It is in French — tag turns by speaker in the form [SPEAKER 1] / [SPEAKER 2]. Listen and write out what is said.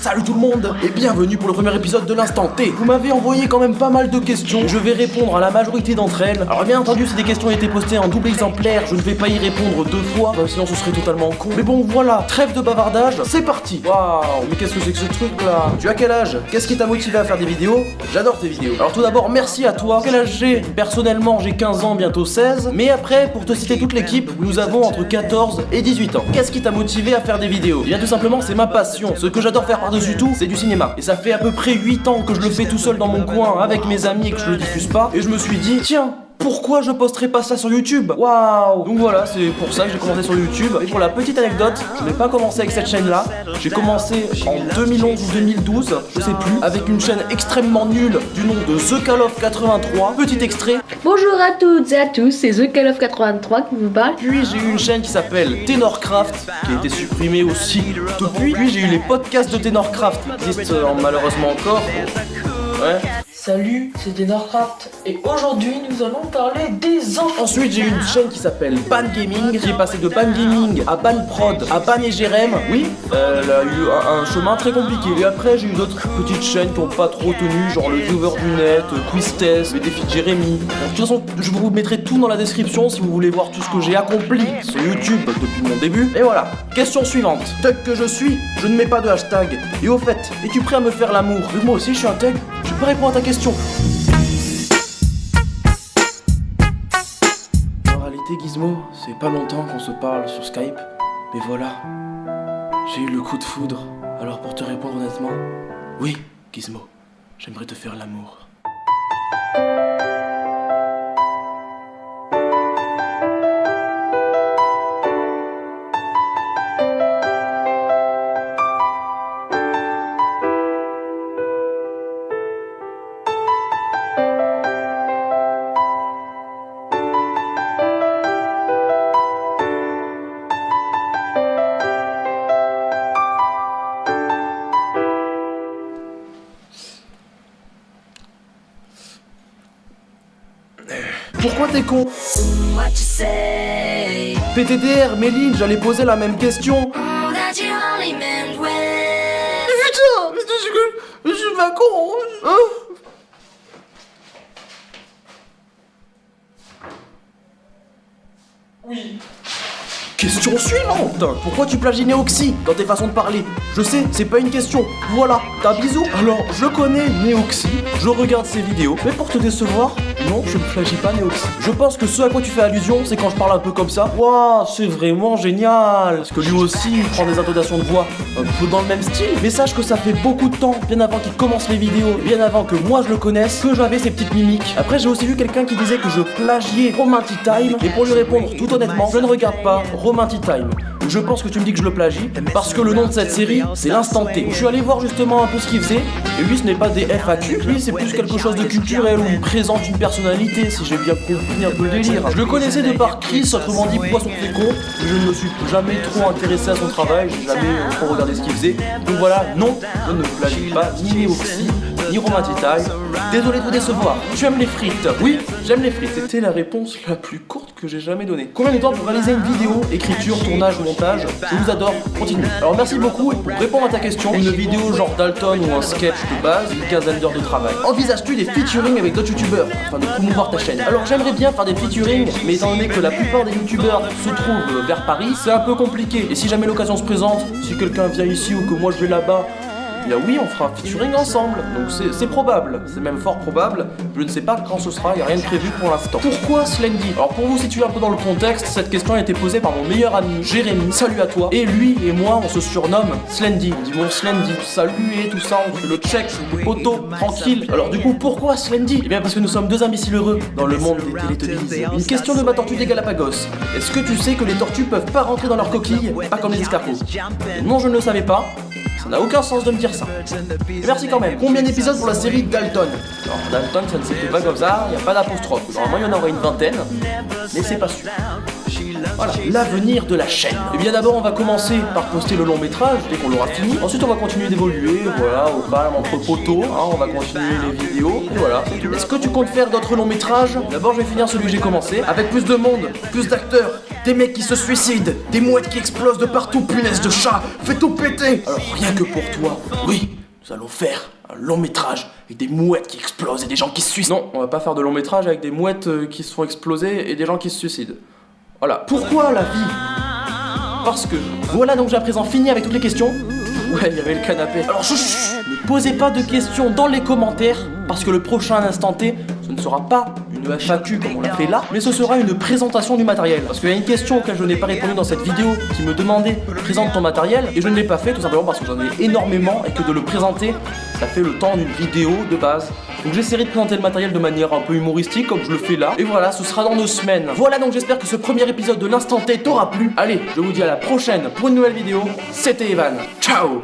[SPEAKER 1] Salut tout le monde et bienvenue pour le premier épisode de l'Instant T. Vous m'avez envoyé quand même pas mal de questions, je vais répondre à la majorité d'entre elles. Alors bien entendu si des questions étaient postées en double exemplaire, je ne vais pas y répondre deux fois, sinon ce serait totalement con. Mais bon voilà, trêve de bavardage, c'est parti. Waouh, mais qu'est-ce que c'est que ce truc là? Tu as quel âge? Qu'est-ce qui t'a motivé à faire des vidéos? J'adore tes vidéos. Alors tout d'abord merci à toi. Quel âge j'ai? Personnellement j'ai 15 ans, bientôt 16. Mais après, pour te citer toute l'équipe, nous avons entre 14 et 18 ans. Qu'est-ce qui t'a motivé à faire des vidéos? Eh bien tout simplement c'est ma passion. Ce que j'adore faire par-dessus tout, c'est du cinéma. Et ça fait à peu près 8 ans que je le fais tout seul dans mon coin avec mes amis et que je le diffuse pas. Et je me suis dit, tiens, pourquoi je posterai pas ça sur YouTube? Waouh! Donc voilà, c'est pour ça que j'ai commencé sur YouTube. Et pour la petite anecdote, je n'ai pas commencé avec cette chaîne-là. J'ai commencé en 2011 ou 2012, je sais plus, avec une chaîne extrêmement nulle du nom de The Call of 83. Petit extrait.
[SPEAKER 2] Bonjour à toutes et à tous, c'est The Call of 83 qui vous parle.
[SPEAKER 1] Puis j'ai eu une chaîne qui s'appelle Tenorcraft, qui a été supprimée aussi depuis. Puis j'ai eu les podcasts de Tenorcraft, qui existent malheureusement encore. Ouais.
[SPEAKER 2] Salut, c'est Tenorcraft et aujourd'hui nous allons parler des enfants.
[SPEAKER 1] Ensuite j'ai eu une chaîne qui s'appelle Ban Gaming, qui est passée de Ban Gaming à Ban Prod à Ban et Jérém. Oui, elle a eu un chemin très compliqué. Et après j'ai eu d'autres petites chaînes qui ont pas trop tenu, genre le Viewer du Net, Quiz Test, les défis de Jérémy. Bon, de toute façon, je vous mettrai tout dans la description si vous voulez voir tout ce que j'ai accompli sur YouTube depuis mon début. Et voilà, question suivante. Thug que je suis, je ne mets pas de hashtag. Et au fait, es-tu prêt à me faire l'amour? Moi aussi je suis un thug, je peux répondre à ta question. En réalité Gizmo, c'est pas longtemps qu'on se parle sur Skype, mais voilà, j'ai eu le coup de foudre. Alors pour te répondre honnêtement, oui Gizmo, j'aimerais te faire l'amour. Pourquoi t'es con? PTDR, Méline, j'allais poser la même question. Mais putain, mais je suis pas con, hein? Oui. Question suivante. Pourquoi tu plagies Neoxy dans tes façons de parler? Je sais, c'est pas une question. Voilà, t'as bisou. Alors, je connais Neoxy, je regarde ses vidéos, mais pour te décevoir, non, je ne plagie pas Neoxy. Je pense que ce à quoi tu fais allusion, c'est quand je parle un peu comme ça. Waouh, c'est vraiment génial. Parce que lui aussi, il prend des intonations de voix un peu dans le même style. Mais sache que ça fait beaucoup de temps, bien avant qu'il commence les vidéos, bien avant que moi je le connaisse, que j'avais ces petites mimiques. Après, j'ai aussi vu quelqu'un qui disait que je plagiais Romantic Time. Et pour lui répondre tout honnêtement, je ne regarde pas Romantic Time. Je pense que tu me dis que je le plagie parce que le nom de cette série c'est l'Instant T. Je suis allé voir justement un peu ce qu'il faisait et lui ce n'est pas des FAQ, lui c'est plus quelque chose de culturel où il présente une personnalité, si j'ai bien compris un peu le délire. Je le connaissais de par Chris, autrement dit Poisson Fécond, mais je ne me suis jamais trop intéressé à son travail, j'ai jamais trop regardé ce qu'il faisait. Donc voilà, non, je ne plagie pas ni Neoxy, ni Romantic Time. Désolé de vous décevoir. Tu aimes les frites? Oui, j'aime les frites. C'était la réponse la plus courte que j'ai jamais donnée. Combien de temps pour réaliser une vidéo? Écriture, tournage, montage? Je vous adore, continue. Alors merci beaucoup et pour répondre à ta question, une vidéo genre Dalton ou un sketch de base, une quinzaine d'heures de travail. Envisages-tu des featuring avec d'autres youtubeurs afin de promouvoir ta chaîne? Alors j'aimerais bien faire des featuring, mais étant donné que la plupart des youtubeurs se trouvent vers Paris, c'est un peu compliqué. Et si jamais l'occasion se présente, si quelqu'un vient ici ou que moi je vais là-bas, eh bien oui, on fera un featuring ensemble, donc c'est probable, c'est même fort probable, je ne sais pas quand ce sera, il n'y a rien de prévu pour l'instant. Pourquoi Slendy? Alors pour vous situer un peu dans le contexte, cette question a été posée par mon meilleur ami Jérémy, salut à toi, et lui et moi on se surnomme Slendy. On dit bon Slendy, salut et tout ça, on fait le check, des potos, tranquille. Alors du coup pourquoi Slendy? Eh bien parce que nous sommes deux imbéciles heureux dans le monde des Teletubbies. Une question de ma tortue des Galapagos. Est-ce que tu sais que les tortues peuvent pas rentrer dans leur coquille, pas comme les escargots? Et non, je ne le savais pas. Ça n'a aucun sens de me dire ça. Et merci quand même. Combien d'épisodes pour la série Dalton? Alors Dalton ça ne s'écrit pas comme ça, il n'y a pas d'apostrophe. Normalement il y en aura une vingtaine, mais c'est pas sûr. Voilà, l'avenir de la chaîne. Et bien d'abord on va commencer par poster le long métrage dès qu'on l'aura fini. Ensuite on va continuer d'évoluer, voilà, au calme entre poteaux, hein, on va continuer les vidéos, et voilà. Est-ce que tu comptes faire d'autres longs métrages? D'abord je vais finir celui que j'ai commencé, avec plus de monde, plus d'acteurs, des mecs qui se suicident, des mouettes qui explosent de partout, punaise de chat, fais tout péter. Alors rien que pour toi, oui, nous allons faire un long métrage avec des mouettes qui explosent et des gens qui se suicident. Non, on va pas faire de long métrage avec des mouettes qui se font exploser et des gens qui se suicident. Voilà. Pourquoi la vie? Parce que, voilà donc j'ai à présent fini avec toutes les questions. Ouais, il y avait le canapé. Alors chut, ne posez pas de questions dans les commentaires, parce que le prochain instant T, ce ne sera pas une FAQ comme on l'a fait là, mais ce sera une présentation du matériel. Parce qu'il y a une question auquel je n'ai pas répondu dans cette vidéo qui me demandait présente ton matériel, et je ne l'ai pas fait tout simplement parce que j'en ai énormément et que de le présenter, ça fait le temps d'une vidéo de base. Donc j'essaierai de présenter le matériel de manière un peu humoristique comme je le fais là. Et voilà, ce sera dans 2 semaines. Voilà donc j'espère que ce premier épisode de l'instant T t'aura plu. Allez, je vous dis à la prochaine pour une nouvelle vidéo. C'était Evan. Ciao.